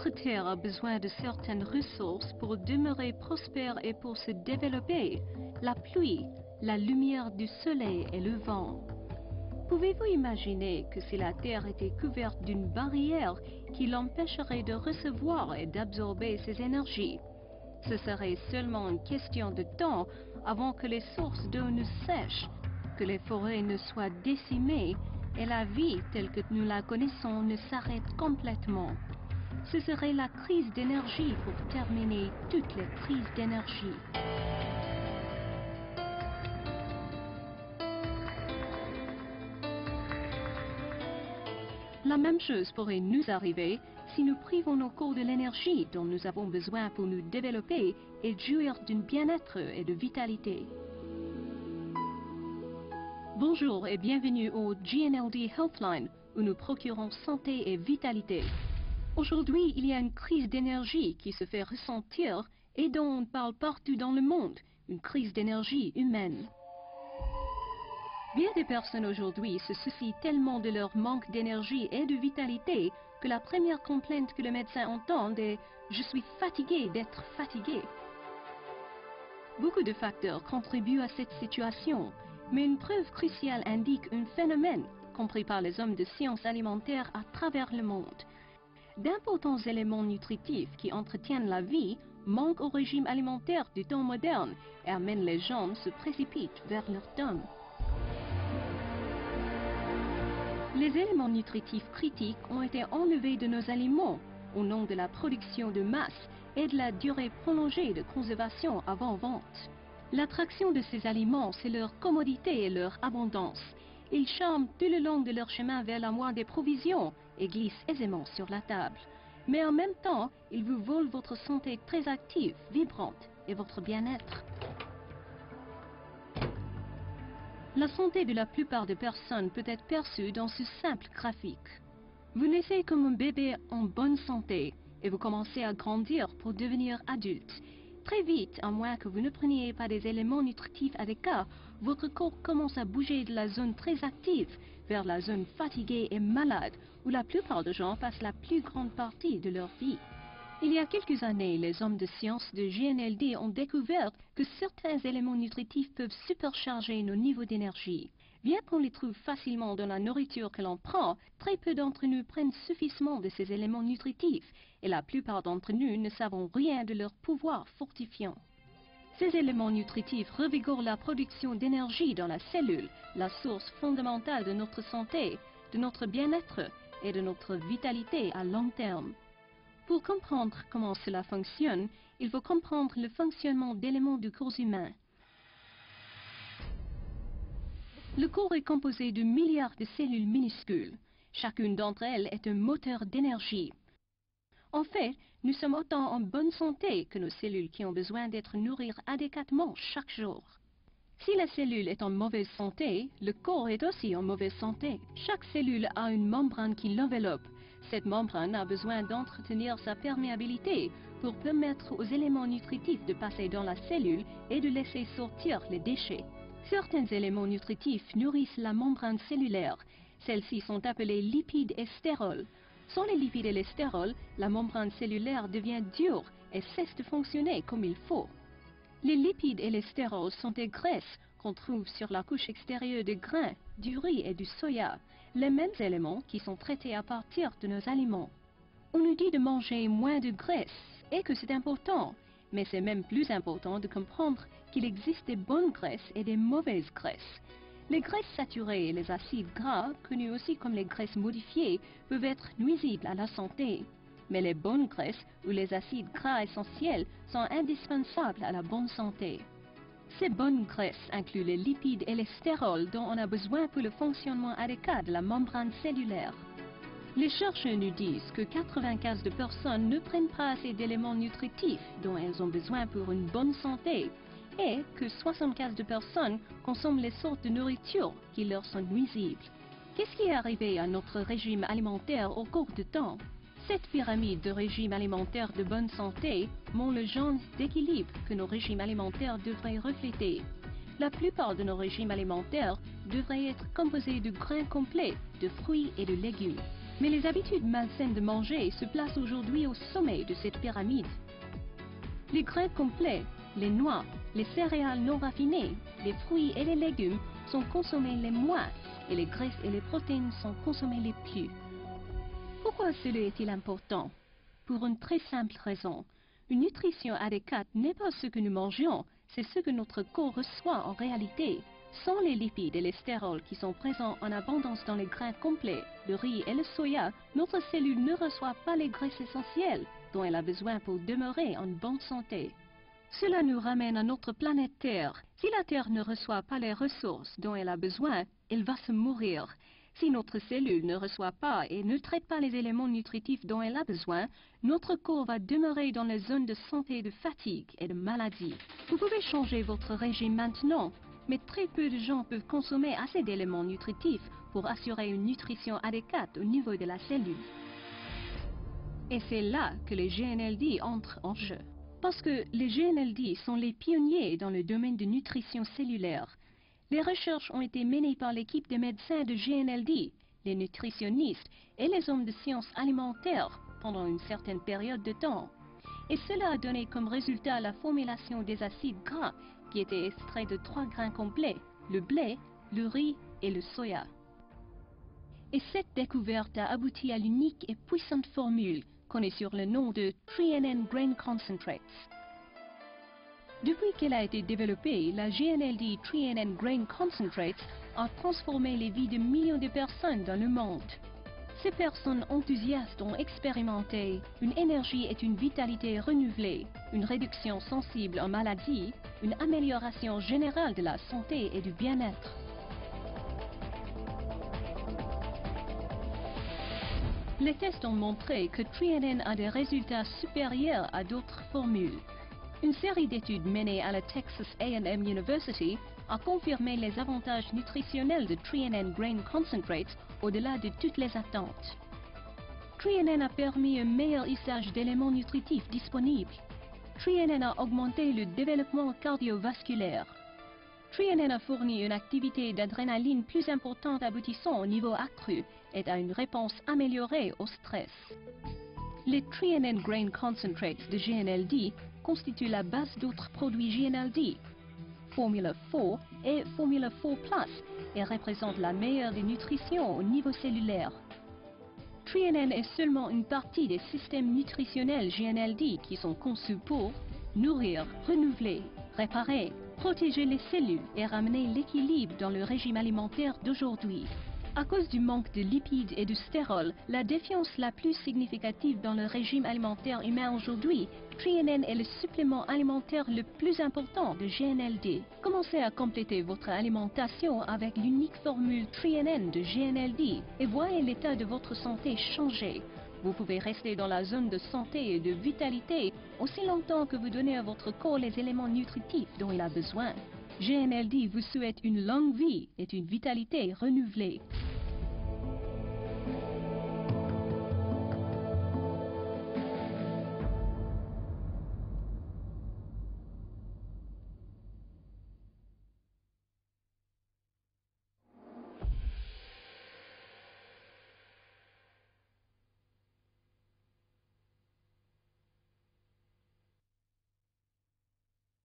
Notre Terre a besoin de certaines ressources pour demeurer prospère et pour se développer. La pluie, la lumière du soleil et le vent. Pouvez-vous imaginer que si la Terre était couverte d'une barrière qui l'empêcherait de recevoir et d'absorber ces énergies? Ce serait seulement une question de temps avant que les sources d'eau ne sèchent, que les forêts ne soient décimées et la vie telle que nous la connaissons ne s'arrête complètement. Ce serait la crise d'énergie pour terminer toutes les crises d'énergie. La même chose pourrait nous arriver si nous privons nos corps de l'énergie dont nous avons besoin pour nous développer et jouir d'un bien-être et de vitalité. Bonjour et bienvenue au GNLD Healthline, où nous procurons santé et vitalité. Aujourd'hui, il y a une crise d'énergie qui se fait ressentir et dont on parle partout dans le monde, une crise d'énergie humaine. Bien des personnes aujourd'hui se soucient tellement de leur manque d'énergie et de vitalité que la première complainte que le médecin entend est « Je suis fatigué d'être fatigué ». Beaucoup de facteurs contribuent à cette situation, mais une preuve cruciale indique un phénomène compris par les hommes de sciences alimentaires à travers le monde. D'importants éléments nutritifs qui entretiennent la vie manquent au régime alimentaire du temps moderne et amènent les gens se précipitent vers leur tombe. Les éléments nutritifs critiques ont été enlevés de nos aliments au nom de la production de masse et de la durée prolongée de conservation avant vente. L'attraction de ces aliments, c'est leur commodité et leur abondance. Ils charment tout le long de leur chemin vers la moindre des provisions et glissent aisément sur la table. Mais en même temps, ils vous volent votre santé très active, vibrante et votre bien-être. La santé de la plupart des personnes peut être perçue dans ce simple graphique. Vous naissez comme un bébé en bonne santé et vous commencez à grandir pour devenir adulte. Très vite, à moins que vous ne preniez pas des éléments nutritifs adéquats, votre corps commence à bouger de la zone très active vers la zone fatiguée et malade, où la plupart des gens passent la plus grande partie de leur vie. Il y a quelques années, les hommes de science de GNLD ont découvert que certains éléments nutritifs peuvent supercharger nos niveaux d'énergie. Bien qu'on les trouve facilement dans la nourriture que l'on prend, très peu d'entre nous prennent suffisamment de ces éléments nutritifs et la plupart d'entre nous ne savons rien de leur pouvoir fortifiant. Ces éléments nutritifs revigorent la production d'énergie dans la cellule, la source fondamentale de notre santé, de notre bien-être et de notre vitalité à long terme. Pour comprendre comment cela fonctionne, il faut comprendre le fonctionnement d'éléments du corps humain. Le corps est composé de milliards de cellules minuscules. Chacune d'entre elles est un moteur d'énergie. En fait, nous sommes autant en bonne santé que nos cellules qui ont besoin d'être nourries adéquatement chaque jour. Si la cellule est en mauvaise santé, le corps est aussi en mauvaise santé. Chaque cellule a une membrane qui l'enveloppe. Cette membrane a besoin d'entretenir sa perméabilité pour permettre aux éléments nutritifs de passer dans la cellule et de laisser sortir les déchets. Certains éléments nutritifs nourrissent la membrane cellulaire. Celles-ci sont appelées lipides et stérols. Sans les lipides et les stérols, la membrane cellulaire devient dure et cesse de fonctionner comme il faut. Les lipides et les stérols sont des graisses qu'on trouve sur la couche extérieure des grains, du riz et du soya, les mêmes éléments qui sont traités à partir de nos aliments. On nous dit de manger moins de graisse et que c'est important, mais c'est même plus important de comprendre qu'il existe des bonnes graisses et des mauvaises graisses. Les graisses saturées et les acides gras, connus aussi comme les graisses modifiées, peuvent être nuisibles à la santé. Mais les bonnes graisses ou les acides gras essentiels sont indispensables à la bonne santé. Ces bonnes graisses incluent les lipides et les stérols dont on a besoin pour le fonctionnement adéquat de la membrane cellulaire. Les chercheurs nous disent que 95% de personnes ne prennent pas assez d'éléments nutritifs dont elles ont besoin pour une bonne santé et que 75% de personnes consomment les sortes de nourriture qui leur sont nuisibles. Qu'est-ce qui est arrivé à notre régime alimentaire au cours du temps? Cette pyramide de régime alimentaire de bonne santé montre le genre d'équilibre que nos régimes alimentaires devraient refléter. La plupart de nos régimes alimentaires devraient être composés de grains complets, de fruits et de légumes. Mais les habitudes malsaines de manger se placent aujourd'hui au sommet de cette pyramide. Les grains complets, les noix, les céréales non raffinées, les fruits et les légumes sont consommés les moins et les graisses et les protéines sont consommées les plus. Pourquoi cela est-il important? Pour une très simple raison. Une nutrition adéquate n'est pas ce que nous mangeons, c'est ce que notre corps reçoit en réalité. Sans les lipides et les stérols qui sont présents en abondance dans les grains complets, le riz et le soya, notre cellule ne reçoit pas les graisses essentielles dont elle a besoin pour demeurer en bonne santé. Cela nous ramène à notre planète Terre. Si la Terre ne reçoit pas les ressources dont elle a besoin, elle va se mourir. Si notre cellule ne reçoit pas et ne traite pas les éléments nutritifs dont elle a besoin, notre corps va demeurer dans les zones de santé, de fatigue et de maladie. Vous pouvez changer votre régime maintenant, mais très peu de gens peuvent consommer assez d'éléments nutritifs pour assurer une nutrition adéquate au niveau de la cellule. Et c'est là que les GNLD entrent en jeu. Parce que les GNLD sont les pionniers dans le domaine de nutrition cellulaire. Les recherches ont été menées par l'équipe de médecins de GNLD, les nutritionnistes et les hommes de sciences alimentaires pendant une certaine période de temps. Et cela a donné comme résultat la formulation des acides gras qui étaient extraits de 3 grains complets, le blé, le riz et le soya. Et cette découverte a abouti à l'unique et puissante formule connue sur le nom de 3NN Grain Concentrates. Depuis qu'elle a été développée, la GNLD 3NN Grain Concentrates a transformé les vies de millions de personnes dans le monde. Ces personnes enthousiastes ont expérimenté une énergie et une vitalité renouvelée, une réduction sensible en maladies, une amélioration générale de la santé et du bien-être. Les tests ont montré que 3NN a des résultats supérieurs à d'autres formules. Une série d'études menées à la Texas A&M University a confirmé les avantages nutritionnels de 3NN Grain Concentrates au-delà de toutes les attentes. 3NN a permis un meilleur usage d'éléments nutritifs disponibles. 3NN a augmenté le développement cardiovasculaire. 3NN a fourni une activité d'adrénaline plus importante aboutissant au niveau accru et à une réponse améliorée au stress. Les 3NN Grain Concentrates de GNLD constituent la base d'autres produits GNLD, Formula 4 et Formula 4 Plus, et représentent la meilleure des nutritions au niveau cellulaire. 3NN est seulement une partie des systèmes nutritionnels GNLD qui sont conçus pour nourrir, renouveler, réparer, protéger les cellules et ramener l'équilibre dans le régime alimentaire d'aujourd'hui. À cause du manque de lipides et de stérols, la défiance la plus significative dans le régime alimentaire humain aujourd'hui, 3NN est le supplément alimentaire le plus important de GNLD. Commencez à compléter votre alimentation avec l'unique formule 3NN de GNLD et voyez l'état de votre santé changer. Vous pouvez rester dans la zone de santé et de vitalité aussi longtemps que vous donnez à votre corps les éléments nutritifs dont il a besoin. GNLD vous souhaite une longue vie et une vitalité renouvelée.